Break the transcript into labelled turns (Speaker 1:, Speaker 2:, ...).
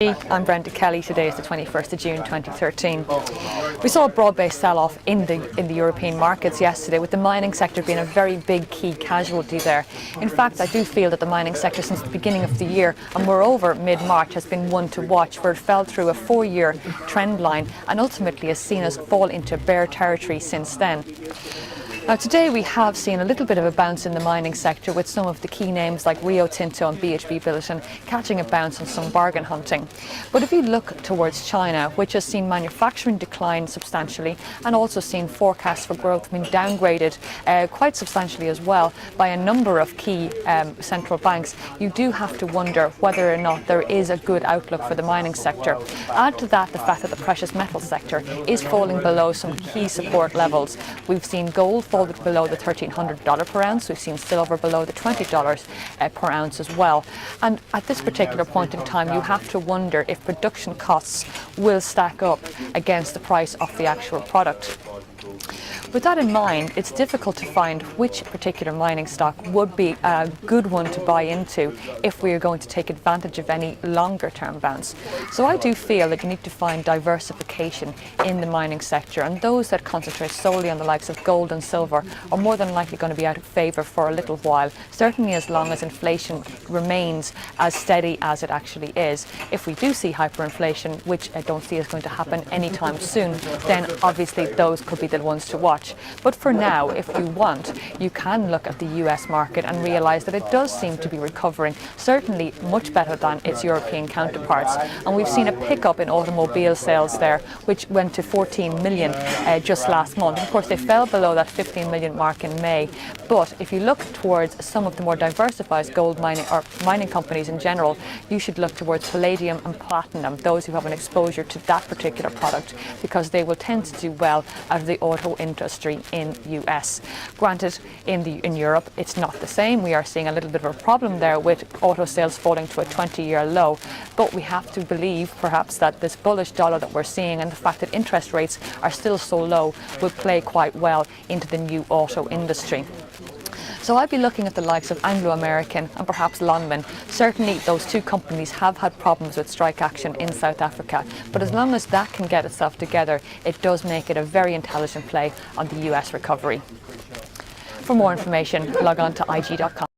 Speaker 1: I'm Brenda Kelly. Today is the 21st of June 2013. We saw a broad-based sell-off in the European markets yesterday, with the mining sector being a very big key casualty there. In fact, I do feel that the mining sector since the beginning of the year, and moreover mid-March, has been one to watch, where it fell through a 4-year trend line and ultimately has seen us fall into bear territory since then. Now today we have seen a little bit of a bounce in the mining sector, with some of the key names like Rio Tinto and BHP Billiton catching a bounce on some bargain hunting. But if you look towards China, which has seen manufacturing decline substantially and also seen forecasts for growth being downgraded quite substantially as well by a number of key central banks, you do have to wonder whether or not there is a good outlook for the mining sector. Add to that the fact that the precious metal sector is falling below some key support levels. We've seen gold fall below the $1,300 per ounce. We've seen silver below the $20 per ounce as well. And at this particular point in time, you have to wonder if production costs will stack up against the price of the actual product. With that in mind, it's difficult to find which particular mining stock would be a good one to buy into if we are going to take advantage of any longer term bounce. So I do feel that you need to find diversification in the mining sector, and those that concentrate solely on the likes of gold and silver are more than likely going to be out of favour for a little while, certainly as long as inflation remains as steady as it actually is. If we do see hyperinflation, which I don't see is going to happen anytime soon, then obviously those could be the ones to watch. But for now, if you want, you can look at the US market and realise that it does seem to be recovering, certainly much better than its European counterparts. And we've seen a pickup in automobile sales there, which went to 14 million just last month. Of course, they fell below that 15 million mark in May. But if you look towards some of the more diversified gold mining or mining companies in general, you should look towards palladium and platinum, those who have an exposure to that particular product, because they will tend to do well out of the auto industry in US. Granted, in Europe it's not the same. We are seeing a little bit of a problem there with auto sales falling to a 20-year low, but we have to believe perhaps that this bullish dollar that we're seeing and the fact that interest rates are still so low will play quite well into the new auto industry. So I'd be looking at the likes of Anglo American and perhaps Lonmin. Certainly those two companies have had problems with strike action in South Africa, but as long as that can get itself together, it does make it a very intelligent play on the US recovery. For more information, log on to IG.com.